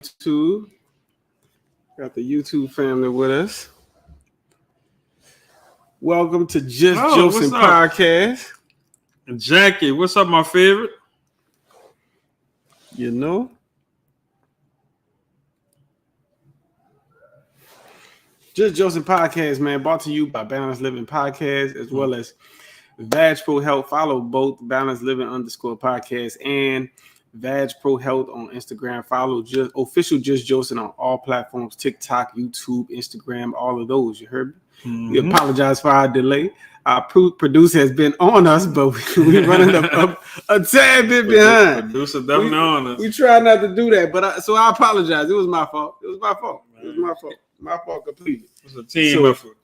YouTube. Got the YouTube family with us. Welcome to Just Jocin Podcast. And Jackie, what's up, my favorite? You know? Just Jocin Podcast, man, brought to you by Balance Living Podcast, as well as Vag Pro Health. Follow both Balance Living _podcast and Vag Pro Health on Instagram. Follow official Just Jocin on all platforms: TikTok, YouTube, Instagram, all of those. You heard me? Mm-hmm. We apologize for our delay. Our producer has been on us, but we're running a tad bit behind. Producer definitely on us. We try not to do that, but so I apologize. It was my fault. My fault completely. It's a team effort.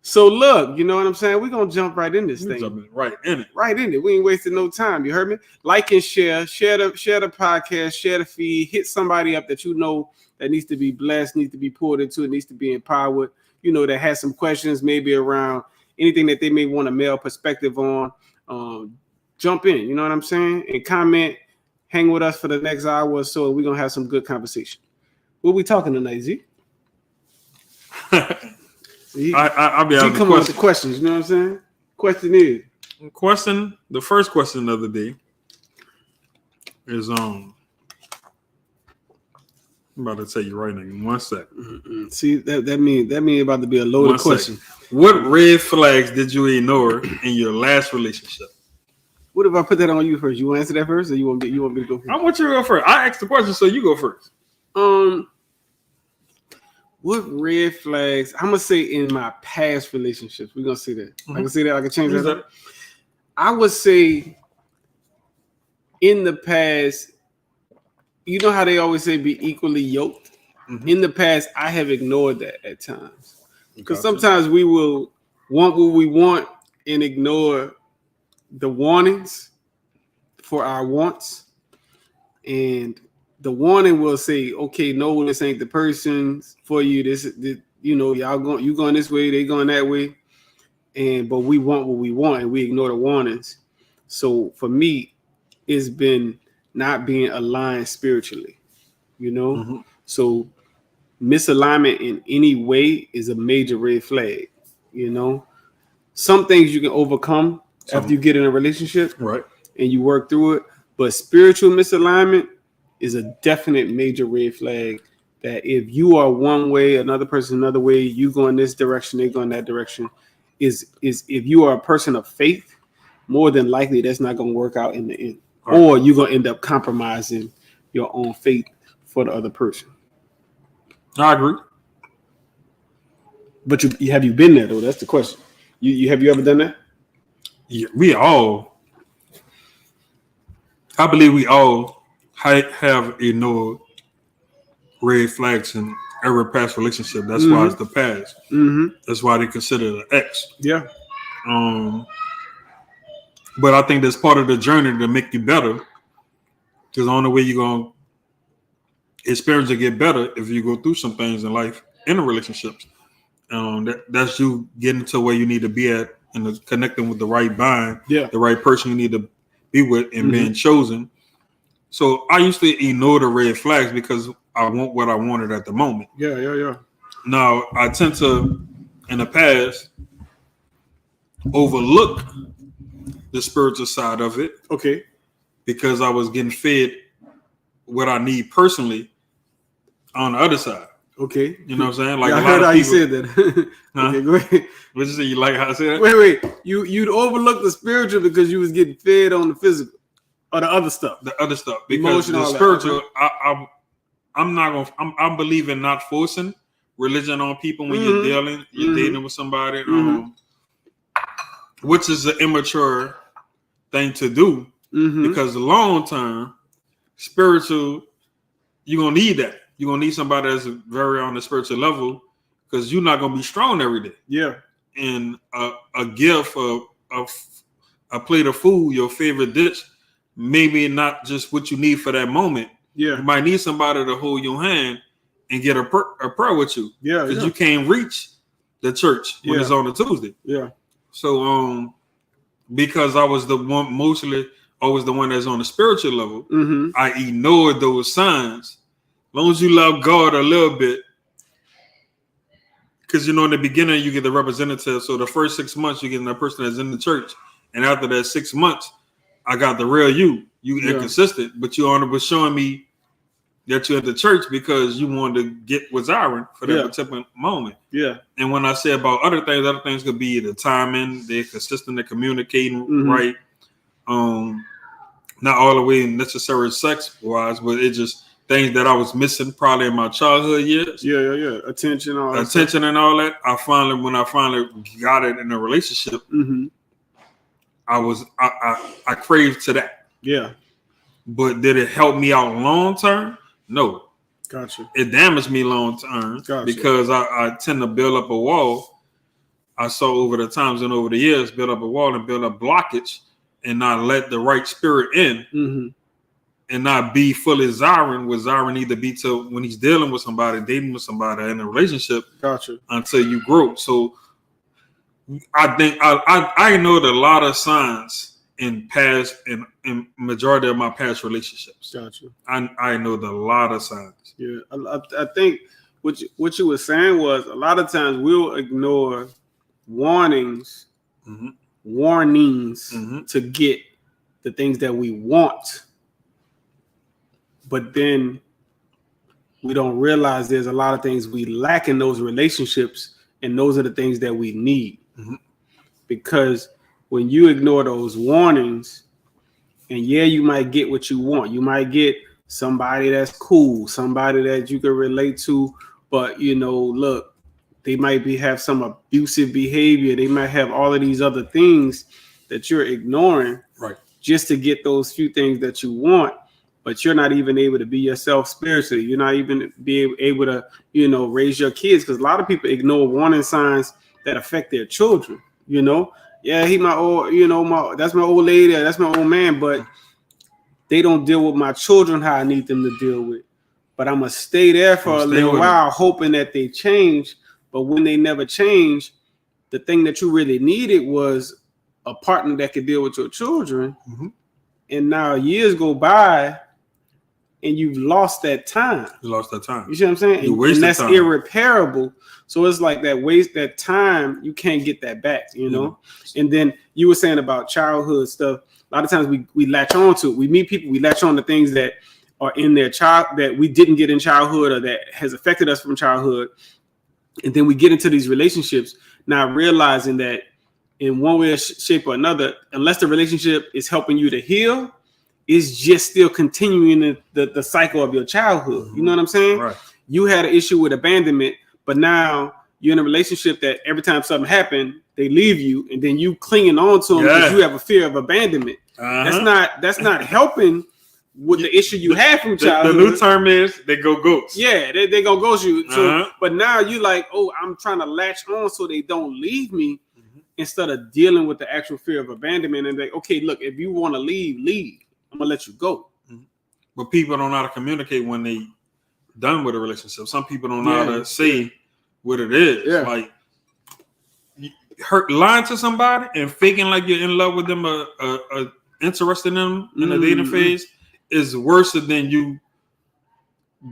So look, you know what I'm saying? We're gonna jump right in this thing. Right in it. We ain't wasting no time. You heard me? Like and share the podcast, share the feed, hit somebody up that you know that needs to be blessed, needs to be poured into, needs to be empowered, you know, that has some questions maybe around anything that they may want a male perspective on. Jump in, you know what I'm saying? And comment, hang with us for the next hour or so, and we're gonna have some good conversation. What we talking tonight, Z? I'll be able to come up with the questions. You know what I'm saying? The first question of the day is I'm about to tell you right now. In 1 second. Mm-mm. See that mean about to be a loaded question. What red flags did you ignore in your last relationship? What if I put that on you first? You want to answer that first, or you want me to go first? I want you to go first. I asked the question, so you go first. What red flags? I'm gonna say in my past relationships. We're gonna see that. Mm-hmm. I can see that. I can change that. I would say in the past, you know how they always say be equally yoked. Mm-hmm. In the past, I have ignored that at times because sometimes we will want what we want and ignore the warnings for our wants, and the warning will say, okay, no, this ain't the person for you. This you know, you going this way, they going that way. But we want what we want and we ignore the warnings. So for me, it's been not being aligned spiritually, you know? Mm-hmm. So misalignment in any way is a major red flag, you know? Some things you can overcome after you get in a relationship, right? And you work through it. But spiritual misalignment is a definite major red flag that if you are one way, another person another way, you go in this direction, they go in that direction, is if you are a person of faith, more than likely that's not going to work out in the end. Right. Or you're going to end up compromising your own faith for the other person. I agree. But have you been there though? That's the question. Have you ever done that? Yeah, I believe we all have ignored red flags in every past relationship. That's why it's the past. Mm-hmm. That's why they consider it an ex. Yeah. But I think that's part of the journey to make you better. Because the only way you're going to experience and get better if you go through some things in life, in a relationship. That's you getting to where you need to be at and connecting with the right bind, the right person you need to be with and being chosen. So I used to ignore the red flags because I want what I wanted at the moment. Yeah. Now I tend to, in the past, overlook the spiritual side of it. Okay. Because I was getting fed what I need personally on the other side. Okay. You know what I'm saying? Like I heard how you said that. Okay, go ahead. What you say? You like how I said that? Wait. You'd overlook the spiritual because you was getting fed on the physical. Or the other stuff. Because emotional, the spiritual, I'm believing not forcing religion on people when you're dating with somebody, which is an immature thing to do. Mm-hmm. Because the long term, spiritual, you're gonna need that. You're gonna need somebody that's very on the spiritual level because you're not gonna be strong every day. Yeah. And a gift of a plate of food, your favorite dish, maybe not just what you need for that moment. Yeah. You might need somebody to hold your hand and get a prayer with you. Yeah. Because you can't reach the church when it's on a Tuesday. Yeah. So because I was the one that's on the spiritual level, I ignored those signs long as you love God a little bit, because in the beginning you get the representative. So the first 6 months you get that person that's in the church, and after that 6 months, I got the real you. You inconsistent, but you was showing me that you're at the church because you wanted to get with Zyron for that particular moment. Yeah. And when I say about other things could be the timing, they're consistent, they're communicating right. Not all the way necessary sex wise, but it just things that I was missing probably in my childhood years. Yeah. Attention and all that. When I finally got it in a relationship, I craved to that. Yeah. But did it help me out long term? No. Gotcha. It damaged me long term because I tend to build up a wall. I saw over the times and over the years build up a wall and build up blockage and not let the right spirit in and not be fully Zyron, what Zyron need to be to when he's dealing with somebody, dating with somebody in a relationship. Gotcha. Until you grow. So I think I know a lot of signs in majority of my past relationships. Gotcha. I know a lot of signs. Yeah, I think what you were saying was a lot of times we'll ignore warnings to get the things that we want, but then we don't realize there's a lot of things we lack in those relationships, and those are the things that we need. Because when you ignore those warnings, and you might get what you want. You might get somebody that's cool, somebody that you can relate to, but look, they might have some abusive behavior. They might have all of these other things that you're ignoring, right? Just to get those few things that you want, but you're not even able to be yourself spiritually. You're not even be able to, raise your kids, because a lot of people ignore warning signs that affect their children. Yeah, he my old, that's my old lady, that's my old man, but they don't deal with my children how I need them to deal with. But I'm gonna stay there for a little while, hoping that they change. But when they never change, the thing that you really needed was a partner that could deal with your children. And now years go by, and you've lost that time. You lost that time. You see what I'm saying? And that's time. Irreparable. So it's like that time, you can't get that back, And then you were saying about childhood stuff. A lot of times we latch on to it. We meet people, we latch on to things that are in their child that we didn't get in childhood or that has affected us from childhood. And then we get into these relationships, not realizing that in one way, shape, or another, unless the relationship is helping you to heal, it's just still continuing the cycle of your childhood. You know what I'm saying? Right. You had an issue with abandonment, but now you're in a relationship that every time something happened, they leave you, and then you clinging on to them because you have a fear of abandonment. That's not helping with the issue you had from childhood. The new term is they go ghost. Yeah, they go ghost you. So, but now you like, I'm trying to latch on so they don't leave me, instead of dealing with the actual fear of abandonment. And like, okay, look, if you want to leave. I'm gonna let you go. But people don't know how to communicate when they done with a relationship. Some people don't know how to say what it is. Yeah. Like lying to somebody and faking like you're in love with them, interested in them in the dating phase is worse than you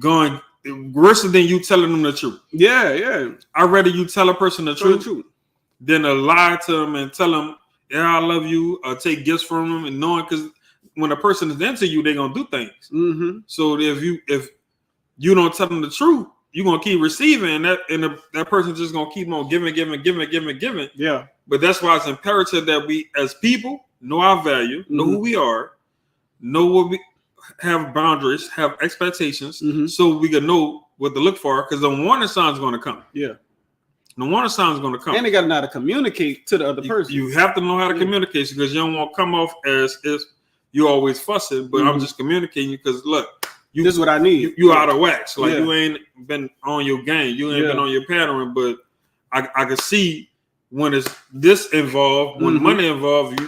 telling them the truth. Yeah. I'd rather you tell a person the truth than to lie to them and tell them, I love you, or take gifts from them, and knowing, because when a person is into you, they're gonna do things. So if you don't tell them the truth, you're gonna keep receiving, that person's just gonna keep on giving. Yeah. But that's why it's imperative that we, as people, know our value, know who we are, know what we have, boundaries, have expectations, so we can know what to look for. Because the warning sign's gonna come. Yeah. The warning sign's gonna come. And they gotta know how to communicate to the other person. You have to know how to communicate, because you don't want to come off as if you always fussing, but I'm just communicating because look, this is what I need. You out of wax. Like you ain't been on your game. You ain't been on your pattern. But I can see when it's this involved, when money involved,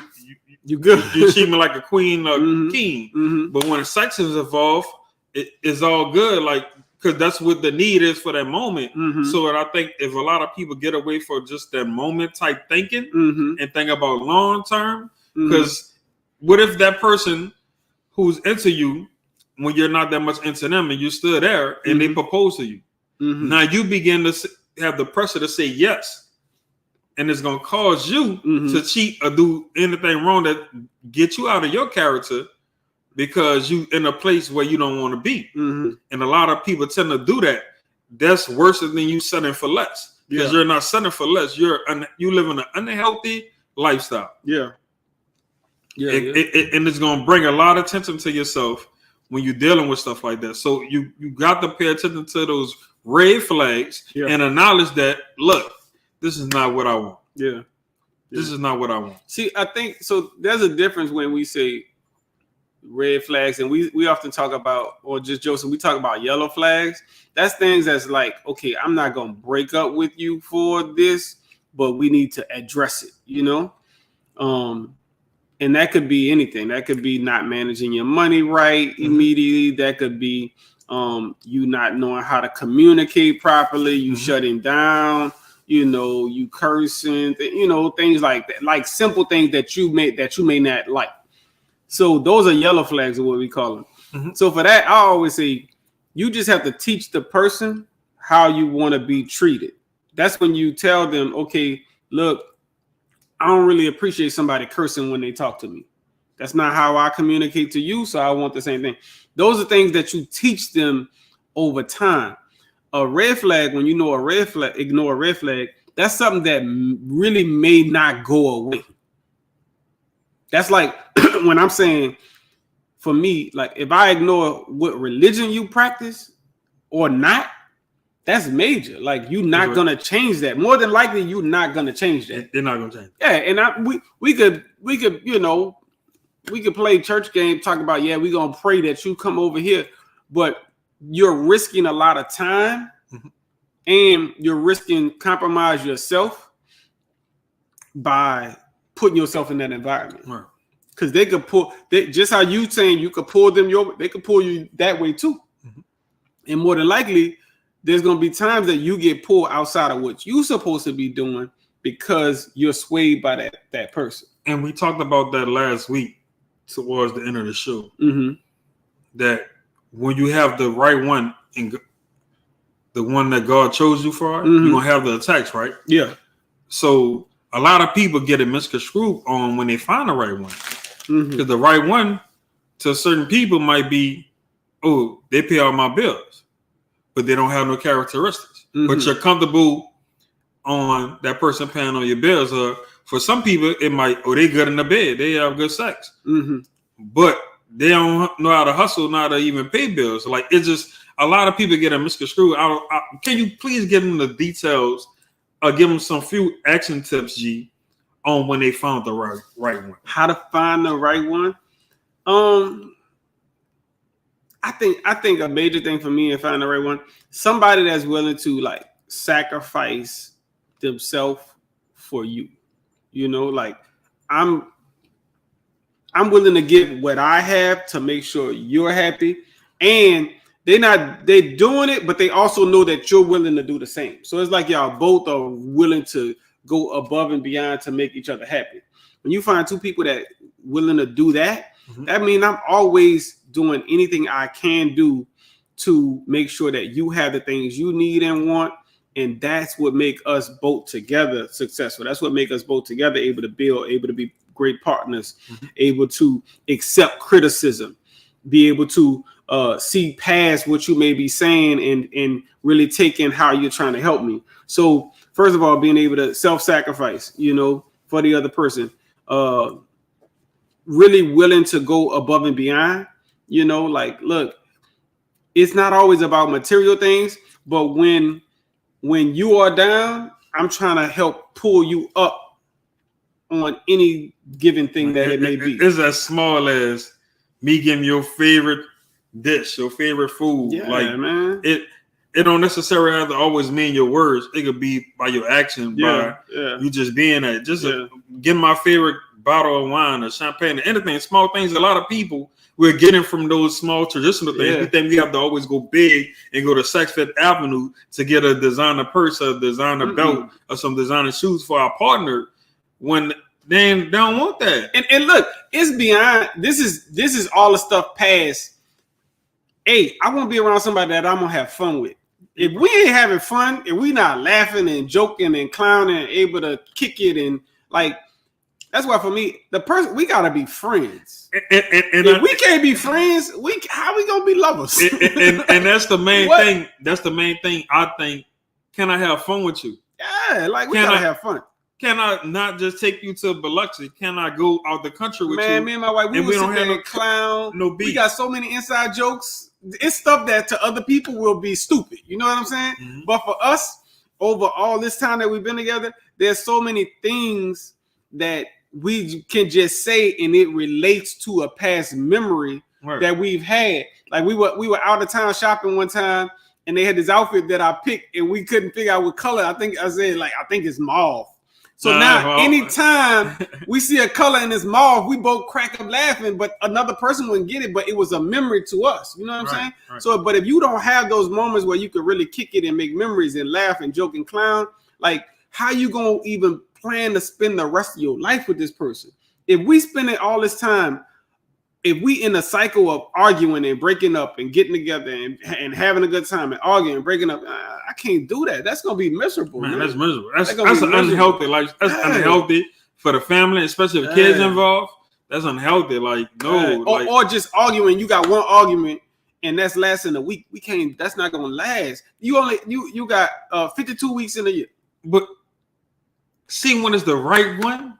you good. You treat me like a queen or king. But when sex is involved, it's all good. Like, because that's what the need is for that moment. So I think if a lot of people get away from just that moment type thinking and think about long term, because what if that person who's into you, when you're not that much into them and you're still there and they propose to you. Now you begin to have the pressure to say yes. And it's going to cause you to cheat or do anything wrong that get you out of your character because you in a place where you don't want to be. And a lot of people tend to do that. That's worse than you settling for less because you're not settling for less. You live in an unhealthy lifestyle. And it's going to bring a lot of attention to yourself when you're dealing with stuff like that. So you got to pay attention to those red flags and acknowledge that, look, this is not what I want. This is not what I want. See, I think so. There's a difference when we say red flags, and we often talk about, or just Jocin, we talk about yellow flags. That's things that's like, okay, I'm not gonna break up with you for this, but we need to address it, you know. And that could be anything. That could be not managing your money right immediately. That could be you not knowing how to communicate properly. You shutting down. You know, you cursing, you know, things like that, like simple things that you may not like. So those are yellow flags, is what we call them. So for that, I always say you just have to teach the person how you want to be treated. That's when you tell them, okay, look, I don't really appreciate somebody cursing when they talk to me. That's not how I communicate to you, so I want the same thing. Those are things that you teach them over time. A red flag, when you know a red flag, ignore a red flag, that's something that really may not go away. That's like when I'm saying, for me, like if I ignore what religion you practice or not, that's major. Like you're not gonna change that. More than likely, you're not gonna change that. They're not gonna change. Yeah, and we could you know, we could play church game, talk about we're gonna pray that you come over here, but you're risking a lot of time and you're risking compromise yourself by putting yourself in that environment. Right. Because they could pull, just how you saying you could pull them they could pull you that way too. And more than likely, there's going to be times that you get pulled outside of what you're supposed to be doing because you're swayed by that person. And we talked about that last week towards the end of the show. That when you have the right one and the one that God chose you for, you're going to have the attacks, right? Yeah. So a lot of people get it misconstrued on when they find the right one. Because the right one to certain people might be, oh, they pay all my bills, but they don't have no characteristics. But you're comfortable on that person paying all your bills. For some people, it might, they good in the bed. They have good sex. But they don't know how to hustle, not to even pay bills. Like it's just a lot of people get a misconstrued. Can you please give them the details or give them some few action tips, G, on when they found the right one? How to find the right one? I think a major thing for me in finding the right one, somebody that's willing to like sacrifice themselves for you. You know, like I'm willing to give what I have to make sure you're happy, and they doing it, but they also know that you're willing to do the same. So it's like y'all both are willing to go above and beyond to make each other happy. When you find two people that willing to do that, that means I'm always doing anything I can do to make sure that you have the things you need and want. And that's what make us both together successful. That's what make us both together able to build, able to be great partners, able to accept criticism, be able to see past what you may be saying and really take in how you're trying to help me. So first of all, being able to self-sacrifice, you know, for the other person, really willing to go above and beyond, you know, like, look, it's not always about material things, but when you are down, I'm trying to help pull you up on any given thing that it may be. It's as small as me giving your favorite dish, your favorite food. Yeah, like, man. It don't necessarily have to always mean your words. It could be by your action, by you just being at just getting my favorite bottle of wine or champagne or anything, small things. A lot of people we're getting from those small traditional things. We think we have to always go big and go to Saks Fifth Avenue to get a designer purse, a designer belt, or some designer shoes for our partner when they don't want that. And look, it's beyond. This is all the stuff past hey, I want to be around somebody that I'm gonna have fun with. If we ain't having fun, if we not laughing and joking and clowning and able to kick it and like, that's why for me, the person we gotta be friends. And if we can't be friends, how we gonna be lovers? and that's the main thing. That's the main thing. I think. Can I have fun with you? Yeah, like we gotta have fun. Can I not just take you to Biloxi? Can I go out the country with you? Man, me and my wife, we don't have no clown. No beef. We got so many inside jokes. It's stuff that to other people will be stupid. You know what I'm saying? Mm-hmm. But for us, over all this time that we've been together, there's so many things that we can just say, and it relates to a past memory that we've had. Like we were out of town shopping one time, and they had this outfit that I picked, and we couldn't figure out what color. I think it's mauve. So now, anytime we see a color in this mauve, we both crack up laughing, but another person wouldn't get it, but it was a memory to us. You know what I'm saying? Right. So, but if you don't have those moments where you could really kick it and make memories and laugh and joke and clown, like how you gonna even plan to spend the rest of your life with this person? If we spend it all this time, if we in a cycle of arguing and breaking up and getting together and having a good time and arguing and breaking up, I can't do that. That's gonna be miserable. Man. That's miserable. That's unhealthy. Like that's unhealthy for the family, especially if kids involved. That's unhealthy. Like no, or just arguing. You got one argument and that's lasting a week. We can't. That's not gonna last. You got 52 weeks in a year. But see, when it's the right one,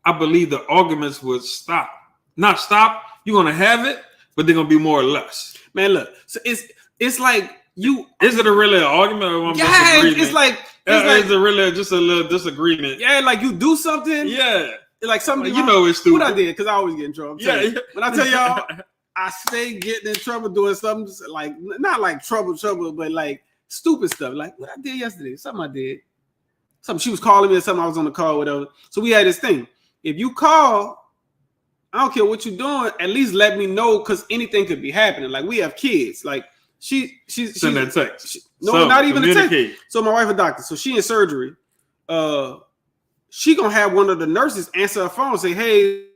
I believe the arguments would stop. Not stop. You're gonna have it, but they're gonna be more or less. Man, look. So it's like you. Is it a really an argument or one disagreement? It's like is it really just a little disagreement? Yeah, like you do something. Yeah, like something. Well, you know it's stupid. What I did because I always get in trouble. Yeah. When I tell y'all, I stay getting in trouble doing something like not like trouble, but like stupid stuff. Like what I did yesterday. Something I did. Something she was calling me or something. I was on the call, whatever. So we had this thing. If you call, I don't care what you're doing. At least let me know because anything could be happening. Like we have kids. Like she's send that text. Not even a text. So my wife a doctor. So she in surgery. She gonna have one of the nurses answer her phone and say, "Hey,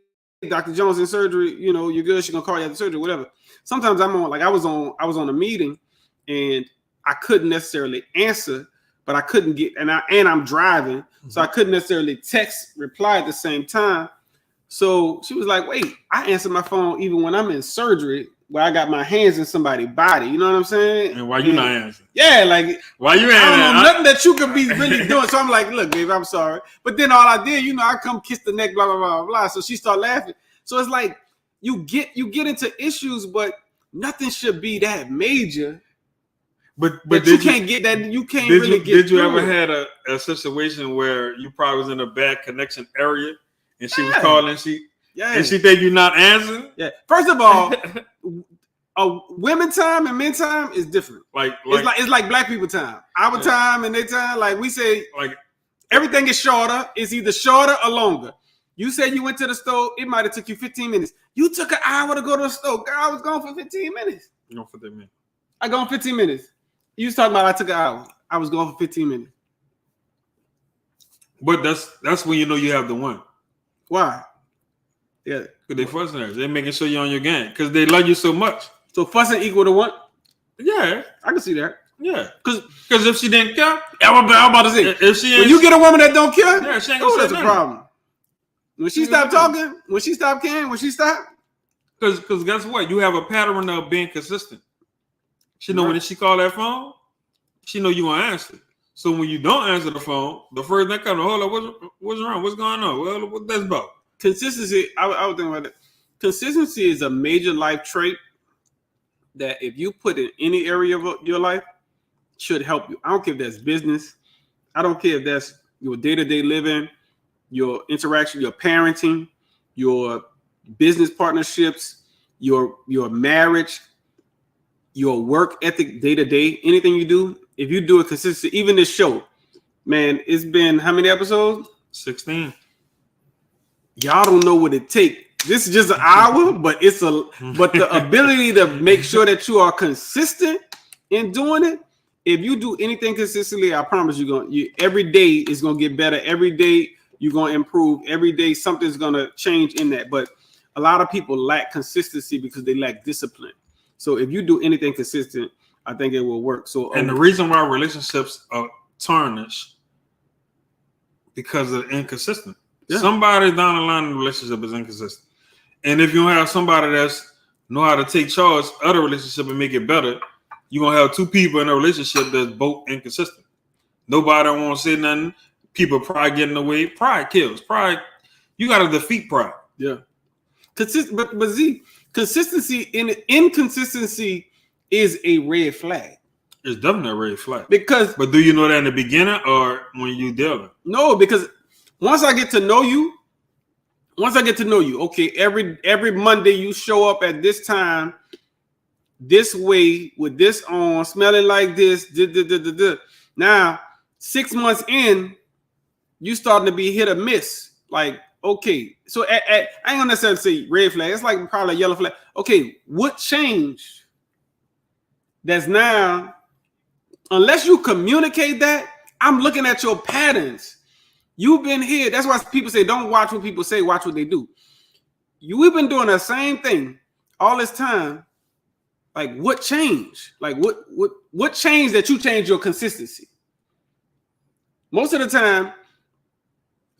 Dr. Jones in surgery. You know you're good." She gonna call you after surgery, whatever. Sometimes I'm on. Like I was on a meeting and I couldn't necessarily answer, but I couldn't get and I'm driving, so I couldn't necessarily reply at the same time. So she was like, wait, I answer my phone even when I'm in surgery where I got my hands in somebody's body. You know what I'm saying? And why you not answering? Yeah, like why you answering? I don't know nothing that you could be really doing. So I'm like, look, babe, I'm sorry. But then all I did, I come kiss the neck, blah, blah, blah, blah. So she started laughing. So it's like you get into issues, but nothing should be that major. But you can't get that. You can't really get. Did you ever had a situation where you probably was in a bad connection area? And she was calling, and she think you're not answering. Yeah. First of all, women time and men time is different. It's like black people time. Our time and their time. Like we say, like everything is shorter. It's either shorter or longer. You said you went to the store. It might have took you 15 minutes. You took an hour to go to the store. Girl, I was gone for 15 minutes. Gone for 15 minutes. I gone 15 minutes. You was talking about I took an hour. I was gone for 15 minutes. But that's when you know you have the one. Why? Yeah. Because they fussing at you. They're making sure you're on your game. Because they love you so much. So fussing equal to one? Yeah. I can see that. Yeah. Because if she didn't care. I'm about to say. When you get a woman that don't care, she ain't gonna that's a problem. When she stopped talking, when she stopped caring, when she stopped. Because guess what? You have a pattern of being consistent. She know when she call that phone, she know you gonna answer. So when you don't answer the phone, the first thing comes, hold up, what's wrong? What's going on? Well, what that's about? Consistency, I would think about it. Consistency is a major life trait that if you put in any area of your life, should help you. I don't care if that's business. I don't care if that's your day-to-day living, your interaction, your parenting, your business partnerships, your marriage, your work ethic day-to-day, anything you do. If you do it consistently, even this show, man, it's been how many episodes? 16. Y'all don't know what it takes. This is just an hour, but the ability to make sure that you are consistent in doing it. If you do anything consistently, I promise every day is gonna get better. Every day you're gonna improve. Every day something's gonna change in that. But a lot of people lack consistency because they lack discipline. So if you do anything consistent, I think it will work. So and the reason why relationships are tarnished because of inconsistent. Yeah. Somebody down the line in the relationship is inconsistent. And if you don't have somebody that's know how to take charge of the relationship and make it better, you're gonna have two people in a relationship that's both inconsistent. Nobody won't say nothing. People pride getting away. Pride kills. Pride, you gotta defeat pride. Yeah. But Z, consistency in inconsistency is a red flag. It's definitely a red flag. But do you know that in the beginning or when you dealing? No, because once I get to know you, okay, every Monday you show up at this time, this way, with this on, smelling like this. Now, 6 months in, you starting to be hit or miss. Like, okay, so I ain't gonna necessarily say red flag. It's like probably a yellow flag. Okay, what changed? That's now, unless you communicate that, I'm looking at your patterns. You've been here. That's why people say, don't watch what people say, watch what they do. We've been doing the same thing all this time. Like, what changed? Like, what changed that you changed your consistency? Most of the time,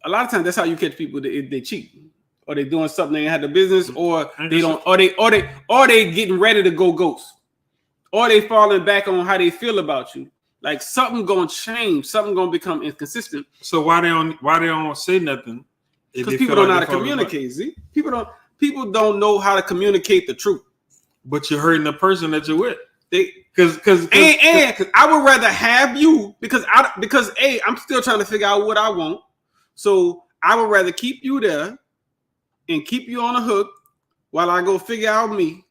a lot of times, that's how you catch people. They cheat, or they doing something they ain't had the business, or they don't, or they getting ready to go ghost, or they falling back on how they feel about you. Like, something gonna change, something gonna become inconsistent. So why they don't say nothing? Because people don't know how to communicate. See, people don't know how to communicate the truth. But you're hurting the person that you're with. Because I would rather have you because I'm still trying to figure out what I want. So I would rather keep you there and keep you on the hook while I go figure out me.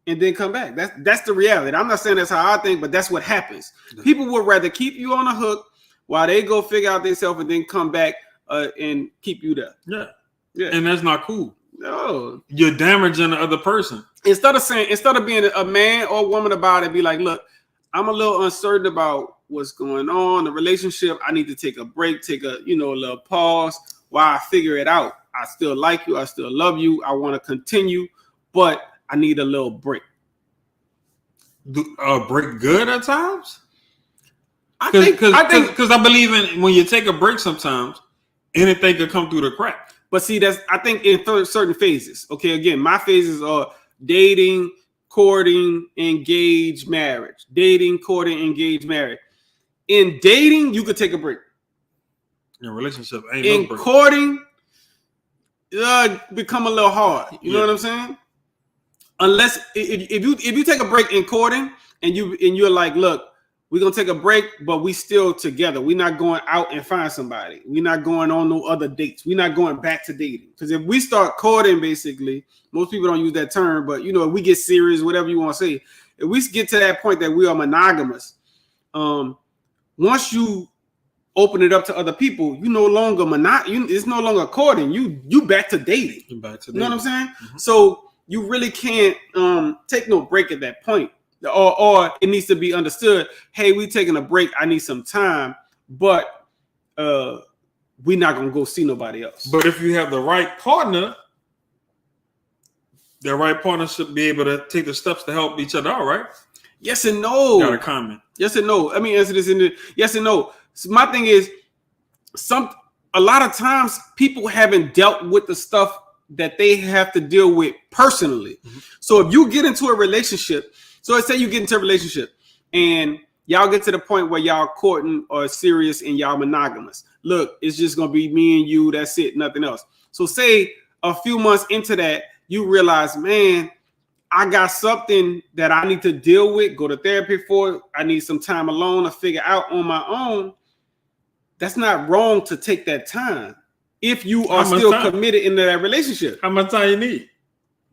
And then come back. That's the reality. I'm not saying that's how I think, but that's what happens. People would rather keep you on the hook while they go figure out themselves and then come back and keep you there. Yeah. And that's not cool. No. You're damaging the other person. Instead of being a man or woman about it, be like, look, I'm a little uncertain about what's going on, the relationship. I need to take a break, take a little pause while I figure it out. I still like you. I still love you. I want to continue, but I need a little break. Break good at times? I think because I believe in when you take a break sometimes, anything could come through the crack. But see, I think in certain phases. Okay, again, my phases are dating, courting, engage, marriage. Dating, courting, engage, marriage. In dating, you could take a break. In a relationship, ain't in no break. Courting, become a little hard. You know what I'm saying? Unless if you take a break in courting and you're like, look, we're gonna take a break, but we still together. We're not going out and find somebody. We're not going on no other dates. We're not going back to dating. Because if we start courting, basically, most people don't use that term, but if we get serious, whatever you want to say, if we get to that point that we are monogamous, once you open it up to other people, you no longer it's no longer courting. You back to dating. You're back to dating. You know what I'm saying? Mm-hmm. So you really can't take no break at that point. Or it needs to be understood, hey, we taking a break. I need some time, but we're not going to go see nobody else. But if you have the right partner, the right partner should be able to take the steps to help each other out, right? Yes and no. Got a comment. Yes and no. Let me answer this in the yes and no. So my thing is, a lot of times people haven't dealt with the stuff that they have to deal with personally. Mm-hmm. So if you get into a relationship, so let's say you get into a relationship and y'all get to the point where y'all courting or serious and y'all monogamous. Look, it's just going to be me and you. That's it. Nothing else. So say a few months into that, you realize, man, I got something that I need to deal with, go to therapy for. I need some time alone to figure out on my own. That's not wrong to take that time if you are still committed into that relationship. How much time you need?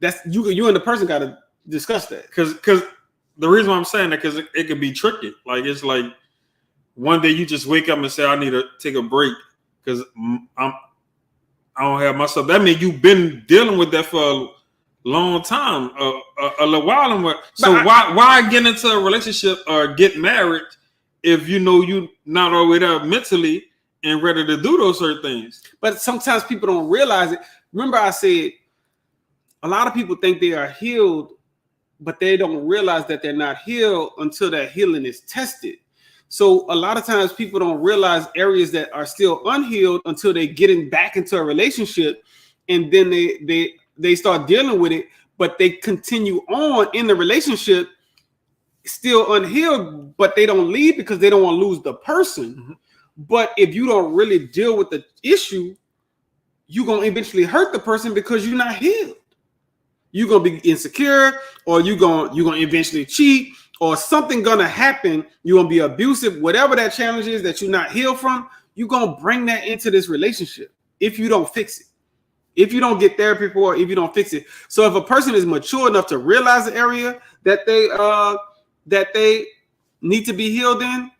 That's you and the person got to discuss that. Because the reason why I'm saying that, because it could be tricky. Like, it's like one day you just wake up and say, I need to take a break because I don't have myself. That means you've been dealing with that for a long time, a little while. So why get into a relationship or get married if you not all the way there mentally and ready to do those certain things? But sometimes people don't realize it. Remember I said a lot of people think they are healed but they don't realize that they're not healed until that healing is tested. So a lot of times people don't realize areas that are still unhealed until they get back into a relationship, and then they start dealing with it, but they continue on in the relationship still unhealed, but they don't leave because they don't want to lose the person. Mm-hmm. But if you don't really deal with the issue, you're going to eventually hurt the person because you're not healed. You're going to be insecure, or you're going to eventually cheat, or something going to happen. You're going to be abusive, whatever that challenge is that you're not healed from, you're going to bring that into this relationship if you don't fix it. If you don't get therapy for it, if you don't fix it. So if a person is mature enough to realize the area that they need to be healed in,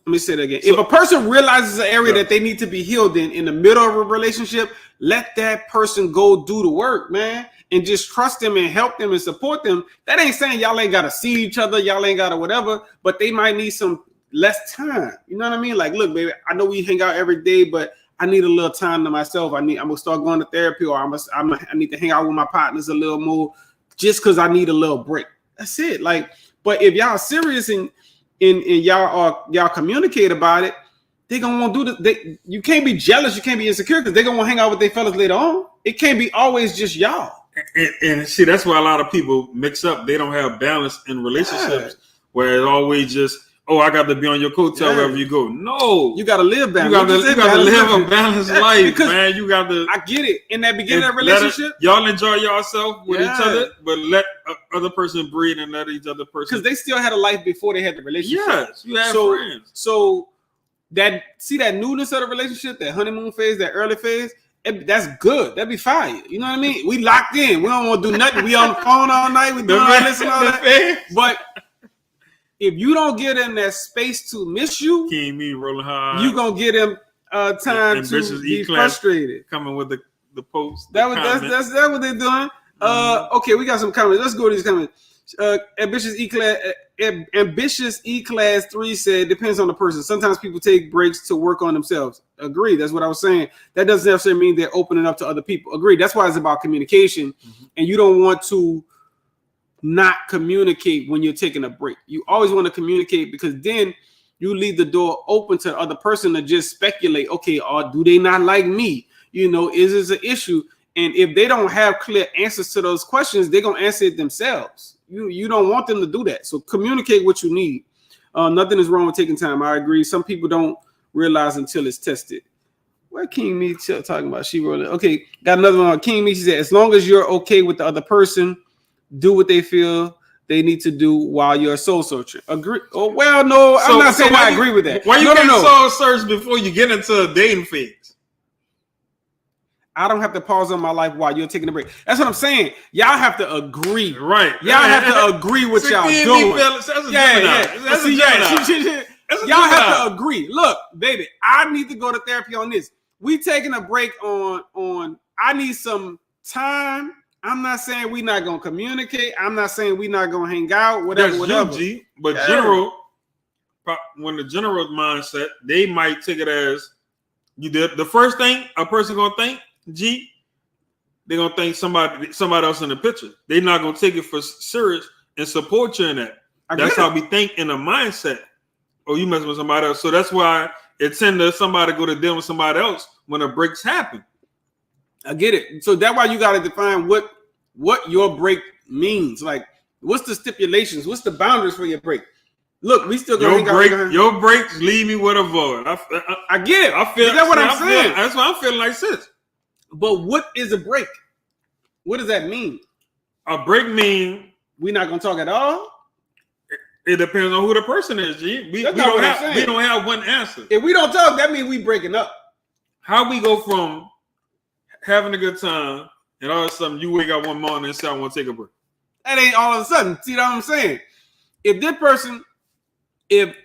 let me say that again. So, if a person realizes an area that they need to be healed in the middle of a relationship, let that person go do the work, man, and just trust them and help them and support them. That ain't saying y'all ain't got to see each other, y'all ain't got to whatever, but they might need some less time. You know what I mean? Like, look, baby, I know we hang out every day, but I need a little time to myself. I'm gonna start going to therapy, or I need to hang out with my partners a little more, just because I need a little break. That's it. Like, but if y'all serious and y'all communicate about it, they gonna want to do the. You can't be jealous. You can't be insecure because they gonna want to hang out with their fellas later on. It can't be always just y'all. And see, that's why a lot of people mix up. They don't have balance in relationships where it's always just, oh, I got to be on your coattail wherever you go. No, you got to live balance. You got to live a balanced life, man. You got to. I get it. In that beginning of relationship, y'all enjoy yourself with each other, but let other person breathe and let each other person. Because they still had a life before they had the relationship. Yes, you have friends. So that newness of the relationship, that honeymoon phase, that early phase, that's good. That'd be fire. You know what I mean? We locked in. We don't want to do nothing. We on the phone all night. We doing all this and all that. But if you don't get in that space to miss you, me rolling hard, you gonna get him time to be frustrated. Coming with the post. That's what they're doing. Okay, we got some comments. Let's go to these comments. Ambitious E-Class 3 said, depends on the person. Sometimes people take breaks to work on themselves. Agree. That's what I was saying. That doesn't necessarily mean they're opening up to other people. Agree. That's why it's about communication. Mm-hmm. And you don't want to not communicate when you're taking a break. You always want to communicate, because then you leave the door open to the other person to just speculate. Okay, or do they not like me? You know, is this an issue? And if they don't have clear answers to those questions, they're gonna answer it themselves. You don't want them to do that. So communicate what you need. Nothing is wrong with taking time. I agree. Some people don't realize until it's tested. What King Me talking about? She wrote it. Okay, got another one. King Me, she said, as long as you're okay with the other person, do what they feel they need to do while you're a soul searcher. Agree? Oh, well, no, I'm not saying I agree with that. Why you can't soul search before you get into a dating phase? I don't have to pause on my life while you're taking a break. That's what I'm saying. Y'all have to agree. Right. Y'all have to agree what y'all doing. Y'all have to agree. Look, baby, I need to go to therapy on this. We taking a break on I need some time. I'm not saying we're not gonna communicate. I'm not saying we're not gonna hang out, whatever. But general, when the general mindset, they might take it as you did the first thing a person gonna think. They're gonna think somebody else in the picture. They're not gonna take it for serious and support you in that. That's how we think in a mindset. Oh, you messing with somebody else. So that's why it tends to somebody go to deal with somebody else when the breaks happen. I get it. So that's why you got to define what your break means. Like, what's the stipulations? What's the boundaries for your break? Look, we still gonna hang out. Your breaks leave me with a void. I get it. I feel. That's what I'm saying. That's what I'm feeling like, sis. But what is a break? What does that mean? A break mean we're not gonna talk at all. It depends on who the person is. G. We don't have one answer. If we don't talk, that means we breaking up. How we go from having a good time and all of a sudden you wake up one morning and say I want to take a break? That ain't all of a sudden. See what I'm saying? If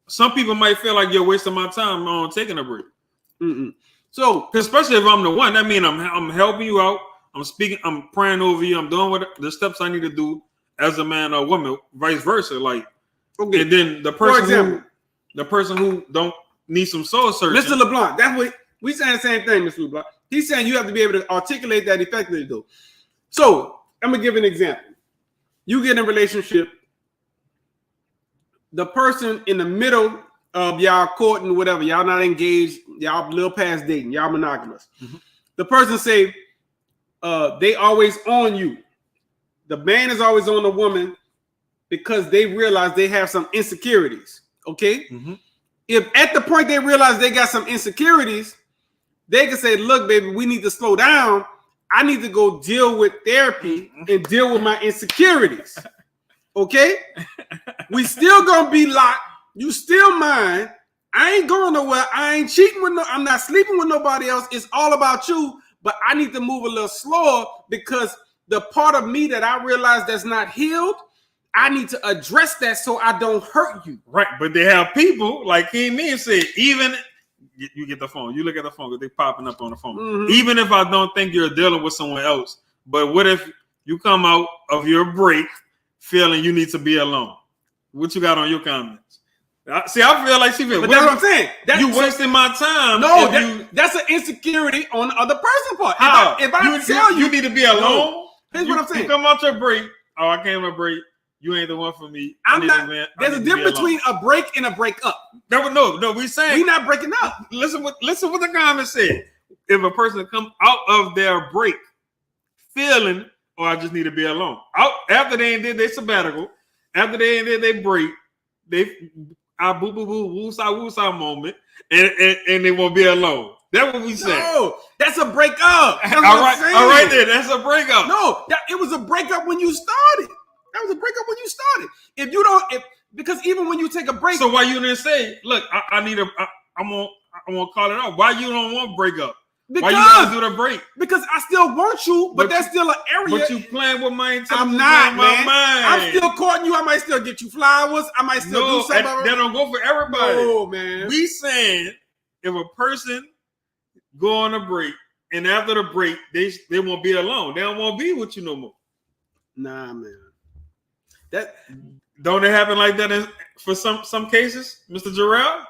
some people might feel like you're wasting my time on taking a break. Mm-mm. So, especially if I'm the one, that means I'm helping you out. I'm speaking. I'm praying over you. I'm doing what the steps I need to do as a man or woman, vice versa. Like, okay. And then the person who don't need some soul searching. Mr. LeBlanc, that's what we saying. The same thing, Mr. LeBlanc. He's saying you have to be able to articulate that effectively, though. So, I'm gonna give an example. You get in a relationship, the person in the middle of y'all courting, whatever, y'all not engaged, y'all a little past dating, y'all monogamous. Mm-hmm. The person say, they always on you. The man is always on the woman because they realize they have some insecurities. Okay. Mm-hmm. If at the point they realize they got some insecurities, they can say, look, baby, we need to slow down. I need to go deal with therapy and deal with my insecurities. Okay? We still gonna be locked. You still mine. I ain't going nowhere. I ain't cheating with I'm not sleeping with nobody else. It's all about you. But I need to move a little slower because the part of me that I realize that's not healed, I need to address that so I don't hurt you. Right. But they have people like him and said, even you get the phone, you look at the phone because they're popping up on the phone. Mm-hmm. Even if I don't think you're dealing with someone else, but what if you come out of your break feeling you need to be alone? What you got on your comments? See, I feel like she feels. But that's what I'm saying. You wasting my time. No, that's an insecurity on the other person's part. How? If I tell you need to be alone. No, here's what I'm saying. You come out your break. Oh, I came on a break. You ain't the one for me. There's a difference between a break and a break up. No. We saying we're not breaking up. Listen what the comment said. If a person come out of their break feeling, I just need to be alone. After they did their sabbatical, after they did their break, boo woo moment, and they won't be alone. That's what we said. No, that's a breakup. That's all right, then that's a breakup. No, it was a breakup when you started. That was a breakup when you started. Because even when you take a break, so why you didn't say, look, I'm gonna call it out. Why you don't want breakup? Why you want to do the break? Because I still want you, but that's still an area. But you playing with my intelligence. I'm not, man. I'm still courting you. I might still get you flowers. I might still do something. That don't go for everybody. No, man. We saying if a person go on a break and after the break they won't be alone. They don't want to be with you no more. Nah, man. That don't it happen like that for some cases, Mr. Gerald?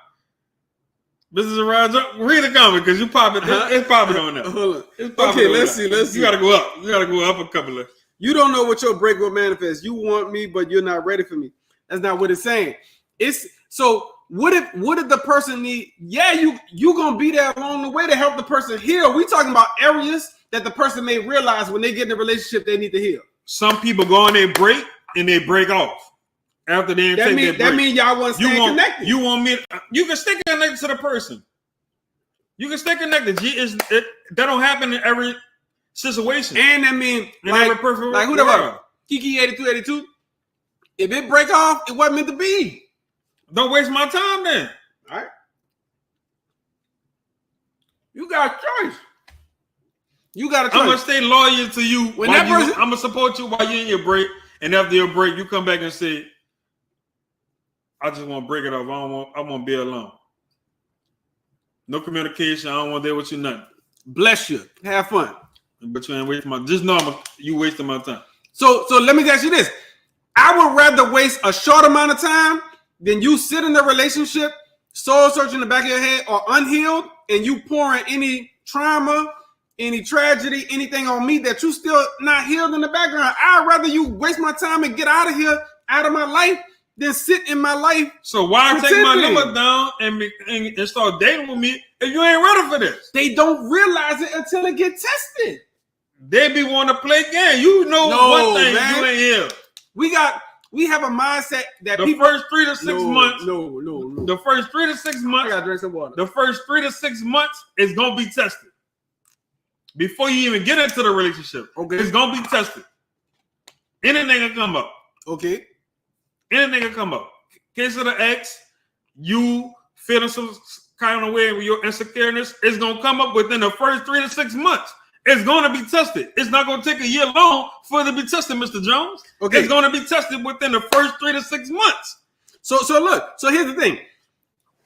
Mr. Gerald, read the comment because you popping. It's popping on there. Hold on. Okay, let's see. You gotta go up. You gotta go up a couple of. You don't know what your break will manifest. You want me, but you're not ready for me. That's not what it's saying. It's so. What if the person need? Yeah, you gonna be there along the way to help the person heal. We talking about areas that the person may realize when they get in a relationship they need to heal. Some people go on their break and they break off after they take their break. That means y'all want to stay connected. You want me? You can stay connected to the person. You can stay connected. That don't happen in every situation. And that means like who the fuck? Kiki 8282. If it break off, it wasn't meant to be. Don't waste my time then. All right. You got a choice. You got a choice. I'm gonna stay loyal to you. I'm gonna support you while you're in your break, and after your break, you come back and say, "I just want to break it off. I want to be alone. No communication. I don't want to deal with you nothing. Bless you. Have fun. But you ain't wasting my. Just know you wasting my time. So let me ask you this: I would rather waste a short amount of time than you sit in a relationship, soul searching the back of your head, or unhealed, and you pouring any trauma, any tragedy, anything on me that you still not healed in the background. I'd rather you waste my time and get out of here, out of my life, than sit in my life. So why take my number down and start dating with me if you ain't ready for this? They don't realize it until it gets tested. They be wanting to play game. You know one thing, man. You ain't here. We have a mindset that the first 3 to 6 months. No. The first 3 to 6 months. I gotta drink some water. The first 3 to 6 months is gonna be tested. Before you even get into the relationship, okay, it's gonna be tested. Anything can come up. Okay. Anything can come up. Case of the ex, you feeling some kind of way with your insecurities, it's gonna come up within the first 3 to 6 months. It's gonna be tested. It's not gonna take a year long for it to be tested, Mr. Jones. Okay. It's gonna be tested within the first 3 to 6 months. So look. So here's the thing.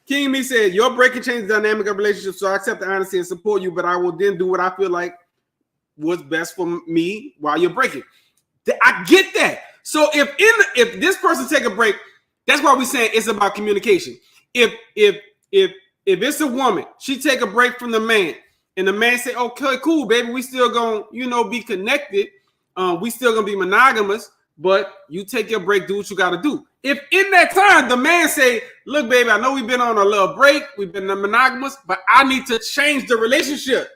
King Me said, your break can change the dynamic of relationships, so I accept the honesty and support you, but I will then do what I feel like was best for me while you're breaking. I get that. So if this person take a break, that's why we're saying it's about communication. If it's a woman, she take a break from the man, and the man say, okay, cool, baby, we still gonna, be connected. we still gonna be monogamous, but you take your break, do what you gotta do. If in that time the man say, look, baby, I know we've been on a little break, we've been monogamous, but I need to change the relationship.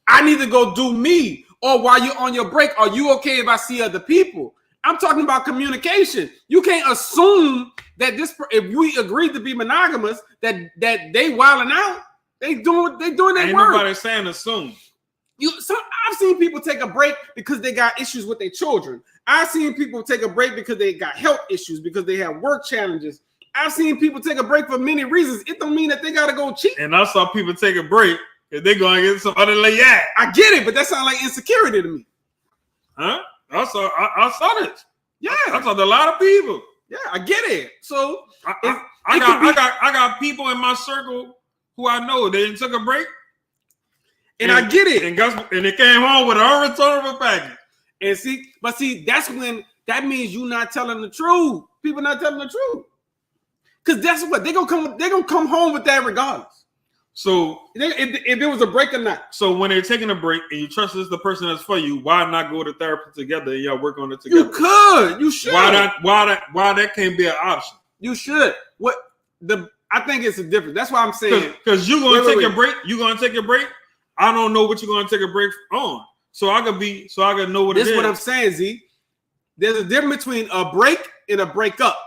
I need to go do me. Or while you're on your break, are you okay if I see other people? I'm talking about communication. You can't assume that if we agreed to be monogamous, that they wilding out. They doing their work. Ain't nobody saying assume. I've seen people take a break because they got issues with their children. I've seen people take a break because they got health issues, because they have work challenges. I've seen people take a break for many reasons. It don't mean that they gotta go cheat. And I saw people take a break if they're going to get some other lay at. I get it, but that sounds like insecurity to me. Huh? I saw this. Yeah. I saw a lot of people. Yeah, I get it. So I got people in my circle who I know they took a break. And I get it. And they came home with an unreturnable package. And see, that's when that means you not telling the truth. People not telling the truth. Because that's what they're gonna come home with that regardless. So if it was a break or not. So when they're taking a break and you trust this the person that's for you, why not go to therapy together and y'all work on it together? You could. You should. Why that can't be an option? You should. I think it's a difference. That's why I'm saying. Because you're gonna take a break. You're gonna take a break. I don't know what you're gonna take a break on. So I can know what it is. This is what I'm saying, Z. There's a difference between a break and a breakup.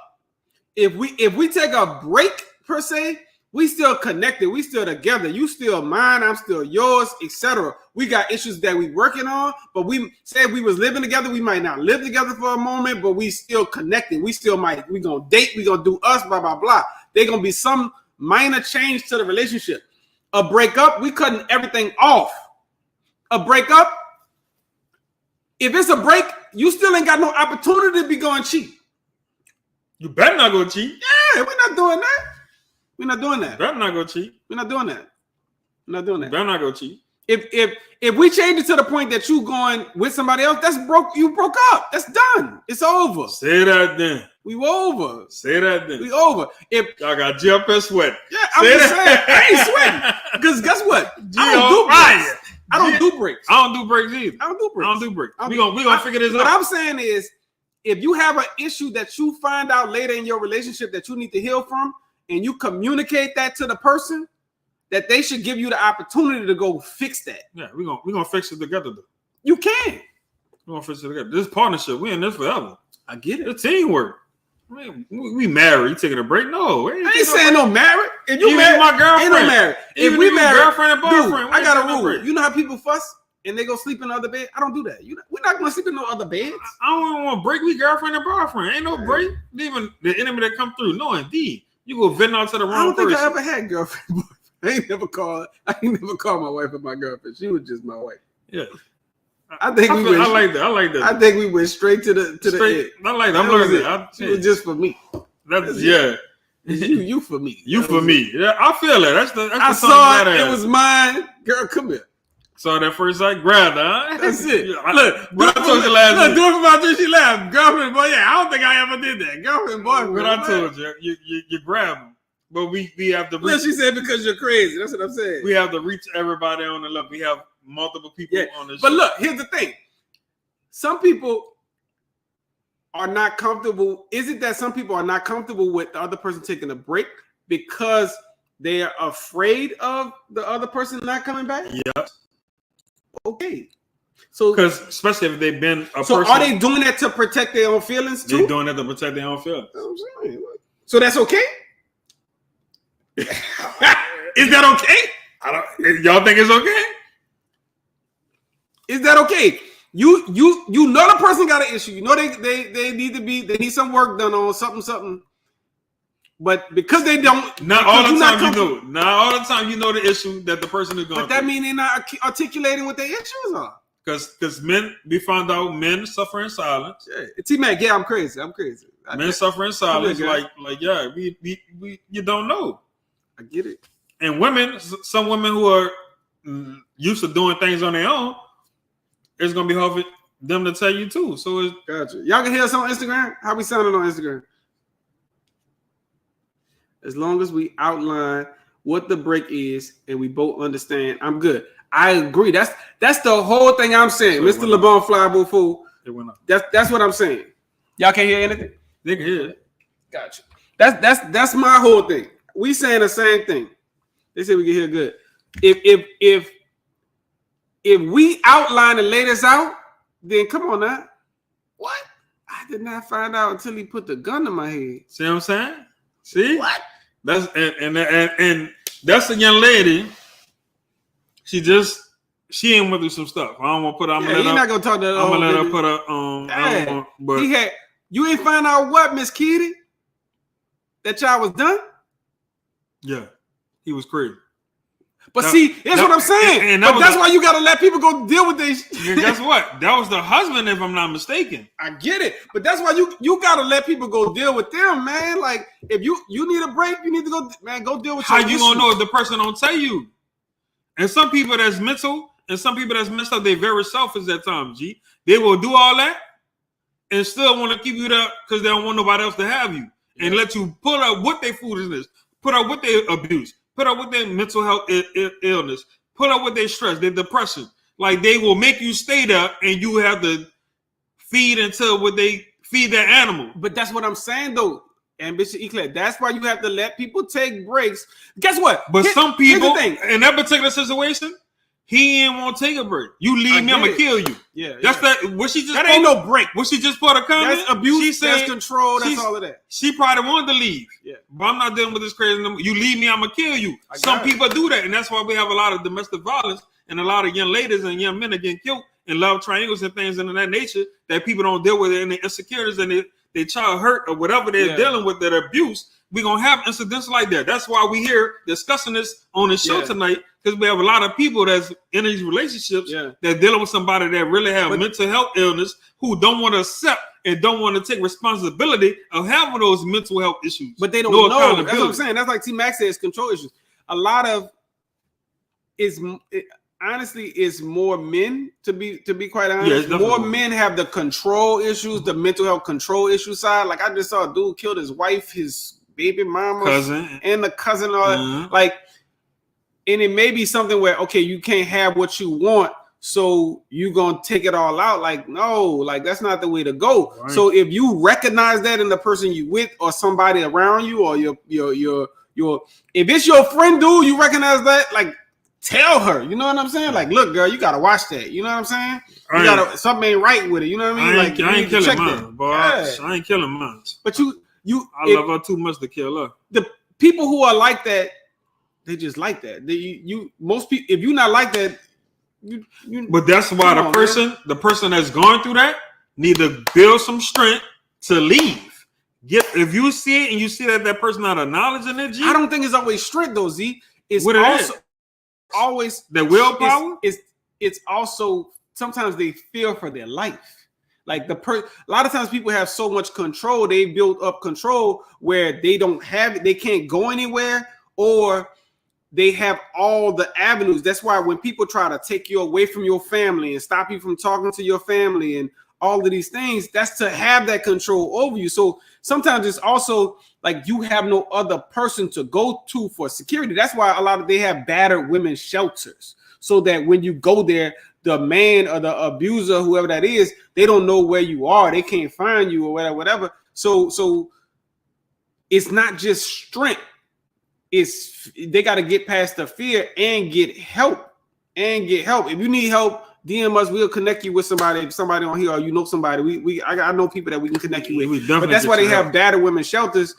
If we take a break per se, we still connected. We still together. You still mine. I'm still yours, etc. We got issues that we working on, but we said we was living together. We might not live together for a moment, but we still connected. We gonna date. We gonna do us. Blah blah blah. There gonna be some minor change to the relationship. A breakup, we cutting everything off. A breakup, if it's a break, you still ain't got no opportunity to be going cheat. You better not go cheat. Yeah, we're not doing that. We're not doing that. Better not go cheat. We're not doing that. We're not doing that. Better not go cheat. If we change it to the point that you going with somebody else, you broke up. That's done. It's over. Say that then. We over. Say that then. We over. If y'all got G up and sweat. Yeah, I'm just saying. I ain't sweating. Because guess what? I don't do breaks. I don't do breaks either. I don't do breaks. We gonna figure this out. What I'm saying is, if you have an issue that you find out later in your relationship that you need to heal from, and you communicate that to the person, that they should give you the opportunity to go fix that. Yeah, we're gonna fix it together though. You can. We're gonna fix it together. This partnership, we in this forever. I get it. It's teamwork. Man, we married. You taking a break? No, I ain't saying no married. If you married, my girlfriend. Ain't no married. If we married, girlfriend and boyfriend. Dude, I got a rule. You know how people fuss and they go sleep in the other bed? I don't do that. We're not gonna sleep in no other beds. I don't want to break. We girlfriend and boyfriend. Ain't no break. Even the enemy that come through. No, indeed. You go vent out to the wrong person. I don't think I ever had girlfriend. I ain't never called my wife my girlfriend. She was just my wife. Yeah. I like that. I like that. I think we went straight to the end. I like that. I'm looking at it. She was just for me. That's yeah. You for me. You for me. Yeah, I feel that. That's the I saw it. It was mine. Girl, come here. Saw that first sight, grabbed her. Huh? That's it. Look, I told you last week. Do it for my dream. She laughed. Girlfriend, boy. Yeah, I don't think I ever did that. Girlfriend, boyfriend. What I told you grab them. But we have to reach. Look, she said because you're crazy. That's what I'm saying. We have to reach everybody on the level. We have multiple people on the show. But look, here's the thing. Some people are not comfortable. Is it that some people are not comfortable with the other person taking a break because they are afraid of the other person not coming back? Yeah. Okay. So because especially if they've been a so person. Are they doing that to protect their own feelings too? They're doing that to protect their own feelings. So that's okay? Is that okay? Y'all think it's okay? Is that okay? You know the person got an issue. You know they need some work done on something. But because they don't, not all the time you know the issue that the person is going. But that means they're not articulating what their issues are. Because we found out men suffer in silence. Yeah. T-Mac, yeah, I'm crazy. Men suffer in silence. Like yeah, we you don't know. I get it. And women, some women who are used to doing things on their own, it's gonna be hard for them to tell you too. So it's gotcha. Y'all can hear us on Instagram. How we sounding on Instagram? As long as we outline what the break is and we both understand, I'm good. I agree. That's the whole thing I'm saying. Mr. LeBon Flyable Fool. It went up. That's what I'm saying. Y'all can't hear anything? They can hear it. Gotcha. That's my whole thing. We saying the same thing. They say we can hear good. If we outline and lay this out, then come on now. What? I did not find out until he put the gun to my head. See what I'm saying? See? What? That's and that's a young lady. She ain't went through some stuff. I don't want to put. I'm not gonna talk to her. I'm gonna let her put her. But you ain't find out what, Miss Kitty, that y'all was done. Yeah, he was crazy. But that's what I'm saying. But that's why you gotta let people go deal with this. Guess what? That was the husband, if I'm not mistaken. I get it, but that's why you gotta let people go deal with them, man. Like if you need a break, you need to go deal with. How you gonna know if the person don't tell you? And some people that's mental, and some people that's messed up, they very selfish at times. G, they will do all that and still want to keep you there because they don't want nobody else to have you, and let you put up with their foolishness, put up with their abuse, put up with their mental health illness, put up with their stress, their depression. Like they will make you stay there, and you have to feed until what they feed their animal. But that's what I'm saying, though. Ambition Eclair. That's why you have to let people take breaks. Guess what? But some people in that particular situation, he ain't want to take a break. You leave me, I'm gonna kill you. Yeah, that's that. What she just that ain't no break. What she just put a comment. That's abuse. That's control. That's all of that. She probably wanted to leave. Yeah, but I'm not dealing with this crazy. You leave me, I'm gonna kill you. Some people do that, and that's why we have a lot of domestic violence and a lot of young ladies and young men are getting killed in love triangles and things of that nature that people don't deal with it, and the insecurities and their child hurt or whatever they're dealing with, that abuse. We're going to have incidents like that. That's why we here discussing this on the show tonight, because we have a lot of people that's in these relationships that dealing with somebody that really have mental health illness, who don't want to accept and don't want to take responsibility of having those mental health issues. But they don't know. That's what I'm saying. That's like T Max says, control issues. A lot of honestly, it's more men, to be quite honest. More men have the control issues, the mental health control issue side. Like I just saw a dude killed his wife, his baby mama, cousin, and the cousin. Like, and it may be something where, okay, you can't have what you want, so you gonna take it all out. Like, no, like that's not the way to go. Right. So if you recognize that in the person you with, or somebody around you, or your if it's your friend, dude, you recognize that, like, tell her, you know what I'm saying? Like, look, girl, you gotta watch that. You know what I'm saying? You gotta, something ain't right with it. You know what I mean? I ain't killing mine, boy. I ain't killing mine. But I love her too much to kill her. The people who are like that, they just like that. Most people, if you're not like that, you. But that's why the person that's going through that need to build some strength to leave. If you see it and you see that person not acknowledging it, G, I don't think it's always strength though, Z. It's what also always the willpower. It's also sometimes they fear for their life. Like a lot of times people have so much control, they build up control where they don't have it, they can't go anywhere, or they have all the avenues. That's why when people try to take you away from your family and stop you from talking to your family and all of these things, that's to have that control over you. So sometimes it's also like you have no other person to go to for security. That's why they have battered women's shelters, so that when you go there, the man or the abuser, whoever that is, they don't know where you are. They can't find you or whatever. So it's not just strength. They got to get past the fear and get help. If you need help, DM us. We'll connect you with somebody. If somebody on here, or you know somebody, I know people that we can connect you with. But that's why they have battered women's shelters,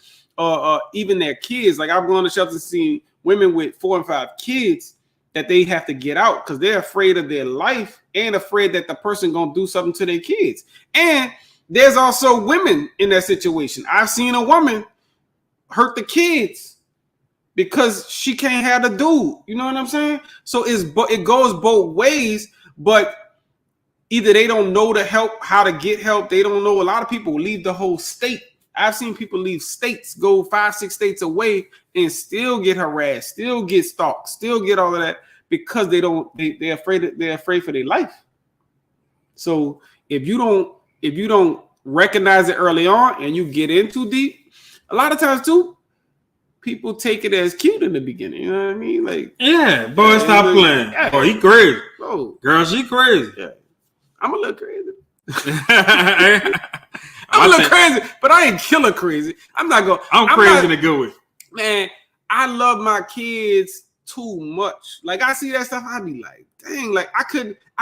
even their kids. Like I've gone to shelters and seen women with 4 and 5 kids that they have to get out because they're afraid of their life and afraid that the person gonna do something to their kids. And there's also women in that situation. I've seen a woman hurt the kids because she can't have the dude. You know what I'm saying? So it goes both ways, but either they don't know how to get help. They don't know. A lot of people leave the whole state. I've seen people leave states, go 5-6 states away, and still get harassed, still get stalked, still get all of that because they're afraid for their life. So if you don't recognize it early on and you get in too deep, a lot of times too, people take it as cute in the beginning. You know what I mean? Like, yeah, boy, stop playing. Yeah. Boy, he crazy. Oh, girl, she crazy. Yeah, I'm a little crazy. I'm a little crazy, but I ain't killer crazy. I'm crazy in a good way. Man, I love my kids too much. Like I see that stuff, I be like, dang, like I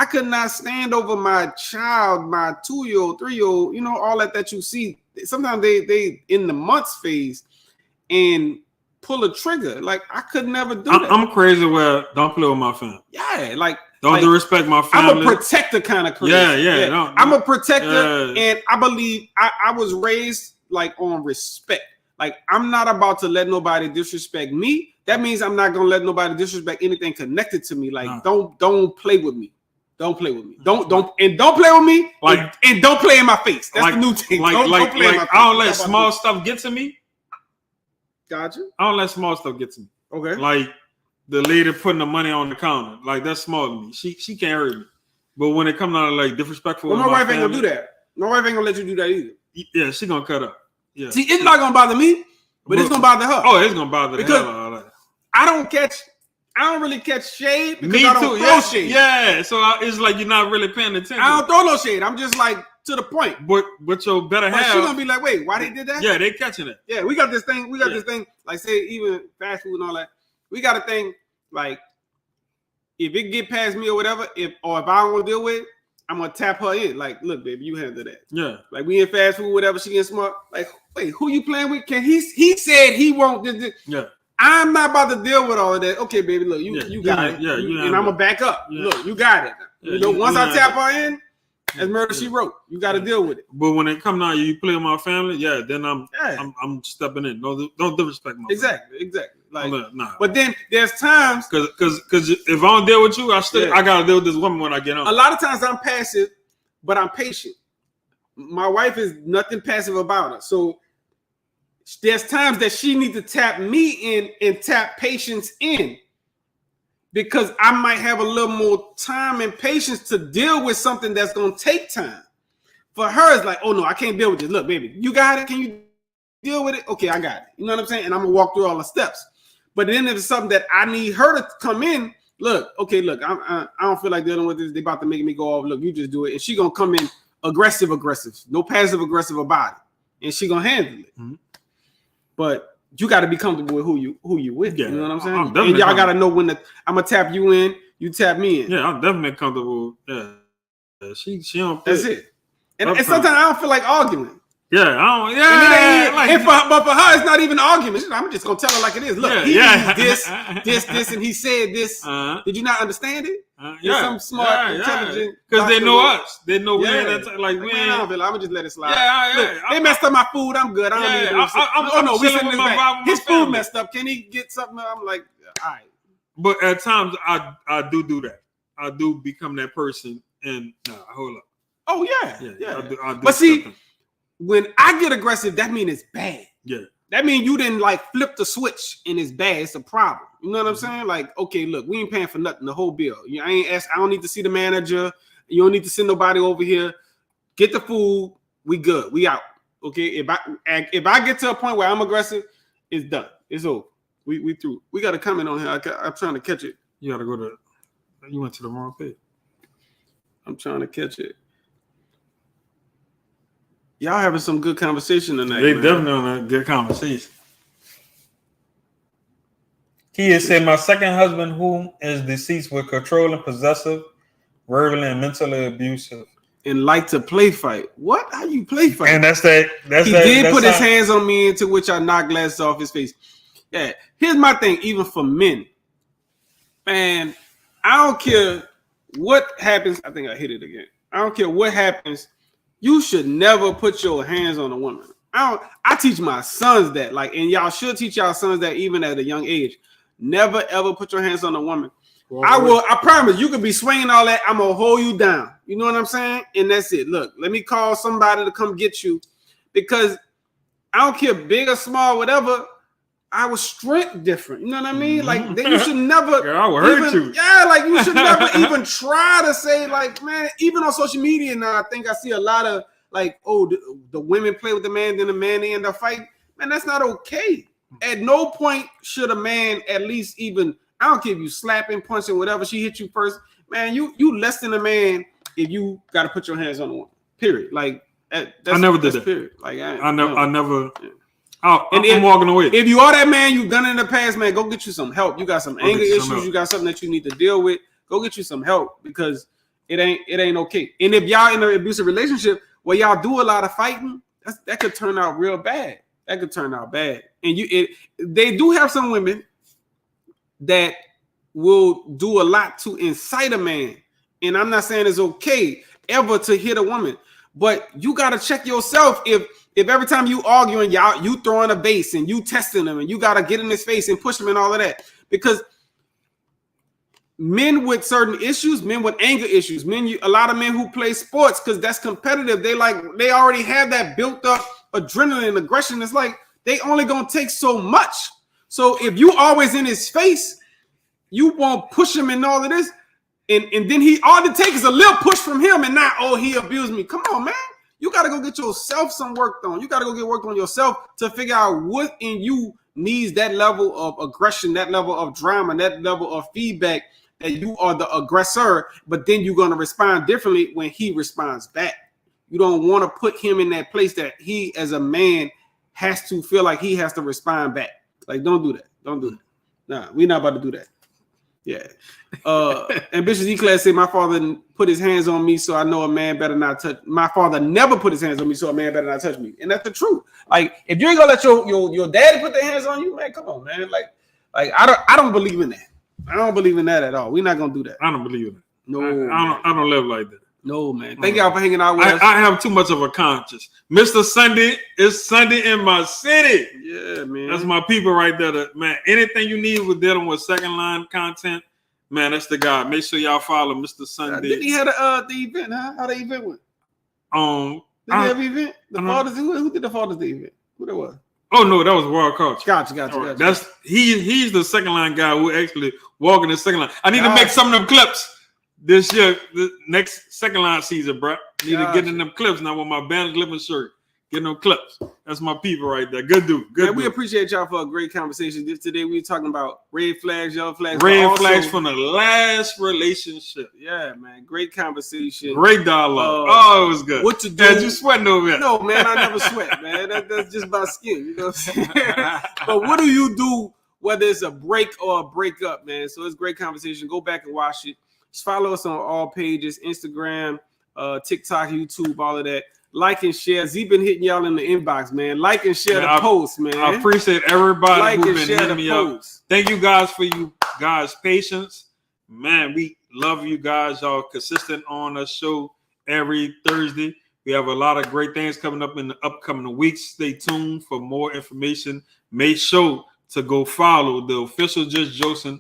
could not stand over my child, my 2-year-old, 3-year-old, all that you see. Sometimes they in the months phase and pull a trigger. Like I could never do that. I'm crazy where don't play with my family. Yeah, like don't disrespect my family. I'm a protector kind of crazy. Yeah. I'm a protector, and I believe I was raised like on respect. Like I'm not about to let nobody disrespect me. That means I'm not gonna let nobody disrespect anything connected to me. Like don't play with me. Don't play with me. Don't play with me. Like and don't play in my face. That's the new thing. Don't play in my face. I don't let small stuff get to me. Gotcha. I don't let small stuff get to me. Okay. Like the lady putting the money on the counter. Like that's small to me. She can't hurt me. But when it comes down to like disrespectful, well, my wife ain't gonna do that. My wife ain't gonna let you do that either. Yeah, she gonna cut up. Yeah. See, it's not gonna bother me, but it's gonna bother her. Oh, it's gonna bother the hell out of her. I don't really catch shade because me I don't too. throw shade. Yeah, so it's like you're not really paying attention. I don't throw no shade. I'm just like to the point. But your better half, she gonna be like, wait, why they did that? Yeah, they catching it. Yeah, we got this thing. This thing. Like say even fast food and all that. We got a thing like if it get past me or whatever, if I don't want to deal with it, I'm gonna tap her in. Like, look, baby, you handle that. Yeah. Like we in fast food, whatever. She getting smart. Like, wait, who you playing with? He said he won't. Yeah. I'm not about to deal with all of that. Okay, baby, look, you got it. Yeah, and I'm gonna back up. Yeah. Look, you got it. Yeah, once I tap her in, as murder she wrote. You got to deal with it. But when it come down, you play with my family. Yeah, then I'm stepping in. No, don't disrespect my family. Exactly. Like, nah. But then there's times because if I don't deal with you, I gotta deal with this woman when I get home. A lot of times I'm passive, but I'm patient. My wife is nothing passive about her. So there's times that she needs to tap me in and tap patience in. Because I might have a little more time and patience to deal with something that's going to take time. For her, it's like, oh, no, I can't deal with this. Look, baby, you got it? Can you deal with it? Okay, I got it. You know what I'm saying? And I'm going to walk through all the steps. But then if it's something that I need her to come in, look, I don't feel like dealing with this. They about to make me go off. Look, you just do it. And she going to come in aggressive. No passive-aggressive about it. And she going to handle it. Mm-hmm. But you got to be comfortable with who you with. Yeah, you know what I'm saying? And y'all got to know when I'm going to tap you in, you tap me in. Yeah, I'm definitely comfortable. Yeah. She don't. That's it. And sometimes I don't feel like arguing. Yeah, I don't. Yeah, but for her, it's not even an argument. I'm just gonna tell her like it is. Look, he used this, and he said this. Did you not understand it? Some smart, intelligent. Because they know us. They know we ain't that like we ain't. I'm gonna just let it slide. Look, they messed up my food. I'm good. I don't need. We sitting in back. His food messed up. Can he get something? I'm like, all right. But at times I do that. I do become that person. And hold up. Oh yeah. I do but see. When I get aggressive, that means it's bad. Yeah. That means you didn't like flip the switch and it's bad. It's a problem. You know what I'm saying? Like, okay, look, we ain't paying for nothing, the whole bill. I don't need to see the manager. You don't need to send nobody over here. Get the food. We good. We out. Okay. If I get to a point where I'm aggressive, it's done. It's over. We through. We got a comment on here. I'm trying to catch it. You went to the wrong page. I'm trying to catch it. Y'all having some good conversation tonight. They definitely on a good conversation. Kia said, my second husband, who is deceased, was controlling, possessive, verbally and mentally abusive. And like to play fight. What? How you play fight? And he did put his hands on me, into which I knocked glasses off his face. Yeah. Here's my thing, even for men. Man, I don't care what happens. I think I hit it again. I don't care what happens. You should never put your hands on a woman. I teach my sons that, and y'all should teach y'all sons that even at a young age. Never ever put your hands on a woman. Well, I promise you could be swinging all that. I'm gonna hold you down. You know what I'm saying? And that's it. Look, let me call somebody to come get you, because I don't care big or small, whatever. Our strength different. You know what I mean? Like then you should never. I will hurt you. Yeah, like you should never even try to say man. Even on social media now, I think I see a lot of the women play with the man, then the man they end up fighting. Man, that's not okay. At no point should a man at least even. I don't care if you slapping, punching, whatever. She hit you first, man. You less than a man if you got to put your hands on the woman. Period. Like that's, I never did that. Period. Like I never. Yeah. I'm walking away. If you are that man, you've done it in the past, man. Go get you some help. You got some anger issues. You got something that you need to deal with. Go get you some help because it ain't okay. And if y'all in an abusive relationship where y'all do a lot of fighting, that could turn out real bad. That could turn out bad. And they do have some women that will do a lot to incite a man. And I'm not saying it's okay ever to hit a woman, but you got to check yourself if every time you arguing, you throwing a base and you testing them and you got to get in his face and push him and all of that. Because men with certain issues, men with anger issues, a lot of men who play sports because that's competitive. They already have that built up adrenaline and aggression. It's like they only gonna take so much. So if you always in his face, you won't push him and all of this, and then all it takes is a little push from him, and not he abused me. Come on, man. You gotta go get yourself some work done. You gotta go get work on yourself to figure out what in you needs that level of aggression, that level of drama, that level of feedback. That you are the aggressor, but then you're gonna respond differently when he responds back. You don't want to put him in that place that he, as a man, has to feel like he has to respond back. Like, don't do that. Don't do that. Nah, we're not about to do that. Yeah. Ambitious E-Class said, my father put his hands on me, so I know a man better not touch. My father never put his hands on me, so a man better not touch me. And that's the truth. Like, if you ain't gonna let your daddy put their hands on you, man, come on, man. Like I don't believe in that. I don't believe in that at all. We're not gonna do that. I don't believe in that. No, I don't live like that. No, man. Thank y'all for hanging out with us. I have too much of a conscience. Mr. Sunday is Sunday in my city. Yeah, man. That's my people right there. Man, anything you need with dealing with second line content, man, that's the guy. Make sure y'all follow Mr. Sunday. Did he have the event? Huh? How the event went? Did he have an event? Who did the Father's Day event? Who that was? Oh no, that was World Culture. Gotcha. That's he's the second line guy who actually walking the second line. I need to make some of them clips this year, the next second line season, bro. Need to get in them clips now with my Bandit Living shirt. Get them clips. That's my people right there. Good dude. Good. We appreciate y'all for a great conversation. Today we were talking about red flags, yellow flags. Red flags from the last relationship. Yeah, man. Great conversation. Great dialogue. It was good. What to do? Did you sweating over there? No, man. I never sweat, man. That's just my skin. You know what I'm saying? But what do you do whether it's a break or a breakup, man? So it's a great conversation. Go back and watch it. Just follow us on all pages, Instagram, TikTok, YouTube, all of that. Like and share. Z been hitting y'all in the inbox, man. Like and share the post, man. I appreciate everybody who's been hitting me up. Thank you guys for you guys' patience. Man, we love you guys. Y'all consistent on the show every Thursday. We have a lot of great things coming up in the upcoming weeks. Stay tuned for more information. Make sure to go follow the official Just Jocin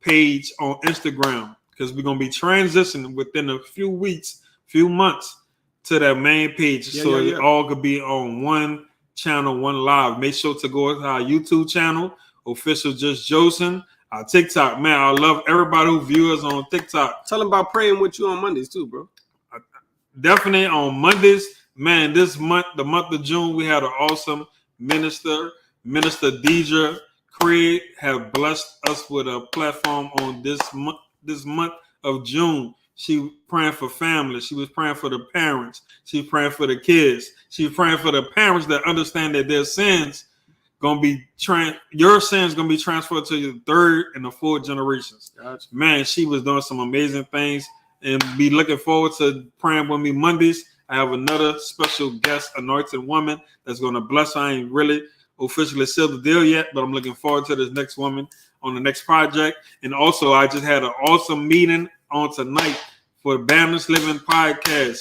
page on Instagram because we're going to be transitioning within a few weeks, few months to that main page. It all could be on one channel, one live. Make sure to go to our YouTube channel, official Just Jocin. Our TikTok, man, I love everybody who views us on TikTok. Tell them about praying with you on Mondays too, bro. Definitely on Mondays. Man, this month, the month of June, we had an awesome Minister Deidre Craig have blessed us with a platform on this month of June. She was praying for family. She was praying for the parents. She was praying for the kids. She was praying for the parents that understand that their sins your sins gonna be transferred to your third and the fourth generations. Gotcha. Man, she was doing some amazing things, and be looking forward to praying with me Mondays. I have another special guest, anointed woman, that's gonna bless her. I ain't really officially sealed the deal yet, but I'm looking forward to this next woman on the next project. And also, I just had an awesome meeting on tonight for the Balanced Living podcast.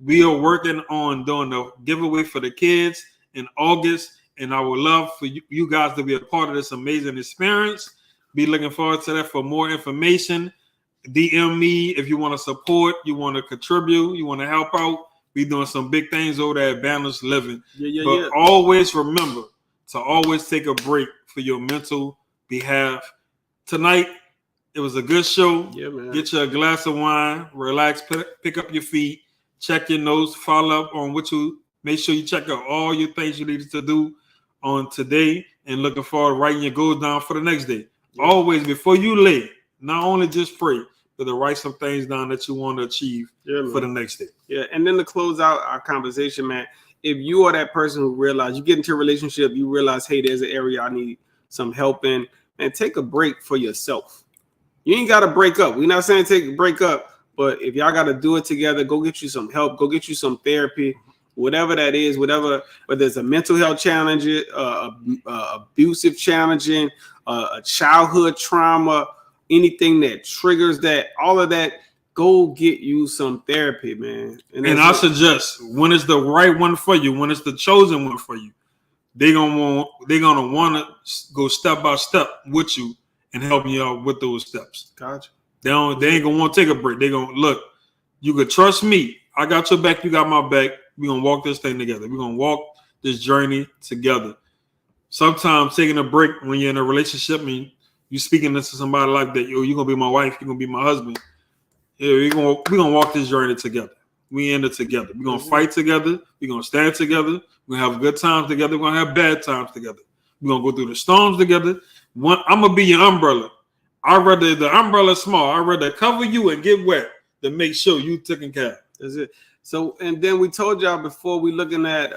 We are working on doing the giveaway for the kids in August, and I would love for you guys to be a part of this amazing experience. Be looking forward to that. For more information, DM me if you want to support, you want to contribute, you want to help out. We doing some big things over there at Balanced Living. But always remember to always take a break for your mental behalf. Tonight, it was a good show. Yeah, man. Get you a glass of wine, relax, pick up your feet, check your notes, follow up on make sure you check out all your things you needed to do on today, and looking forward to writing your goals down for the next day. Yeah. Always, before you lay, not only just pray, to write some things down that you want to achieve for the next day. Yeah, and then to close out our conversation, man, if you are that person who realize you get into a relationship, you realize, hey, there's an area I need some help in, and take a break for yourself. You ain't got to break up. We're not saying take a break up, but if y'all got to do it together, go get you some help, go get you some therapy, whatever that is, whether it's a mental health challenge, abusive challenging, a childhood trauma, anything that triggers that, all of that, go get you some therapy, man. And I suggest when it's the right one for you, when it's the chosen one for you, they're gonna want to go step by step with you and help you out with those steps. Gotcha. They ain't gonna want to take a break. They gonna look. You could trust me. I got your back. You got my back. We're gonna walk this thing together. We're gonna walk this journey together. Sometimes taking a break when you're in a relationship and you speaking to somebody like that, you're gonna be my wife. You're gonna be my husband. Yeah, we're gonna walk this journey together. We end it together. We're gonna fight together. We're gonna stand together. We're gonna have good times together. We're gonna have bad times together. We're gonna go through the storms together. I'm gonna be your umbrella. I'd rather the umbrella small. I'd rather cover you and get wet than make sure you taken care of. That's it. So, and then we told y'all before we looking at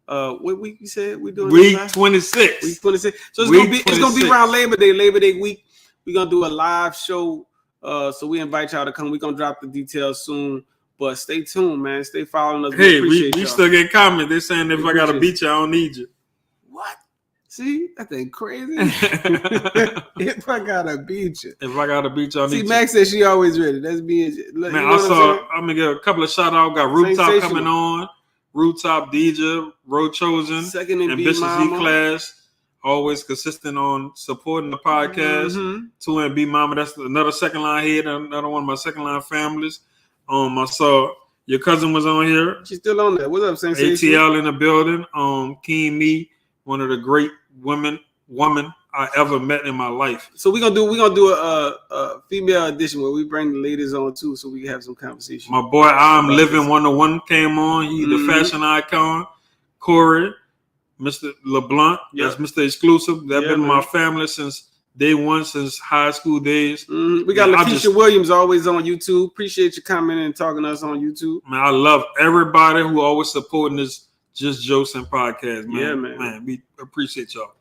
what week you said we doing? Week 26. Week 26. So it's gonna be around Labor Day week. We're gonna do a live show. So we invite y'all to come. We're gonna drop the details soon. But stay tuned, man. Stay following us. Hey, we still get comments. They're saying if I gotta beat you, I don't need you. What? See, that thing crazy. If I gotta beat you. If I gotta beat you, I need you. See, Max says she always ready. That's being. Man, I'm gonna give a couple of shout outs. Got Rooftop coming on. Rooftop, DJ, Jocin, Second and Ambitious Mama. E-Class. Always consistent on supporting the podcast. 2MB Mama, that's another second line head, another one of my second line families. I saw your cousin was on here. She's still on there. What's up, Sensation? ATL in the building. Keen Me, one of the great women I ever met in my life. So we're gonna do a female edition where we bring the ladies on too, so we can have some conversation. My boy, I'm Living 101 came on. He's the fashion icon. Corey, Mr. LeBlanc, that's Mr. Exclusive. That's been my family since day one, since high school days. We got Lakeisha Williams always on YouTube. Appreciate you commenting and talking to us on YouTube. Man, I love everybody who always supporting this Just Jocin podcast, man. Yeah, man. Man, we appreciate y'all.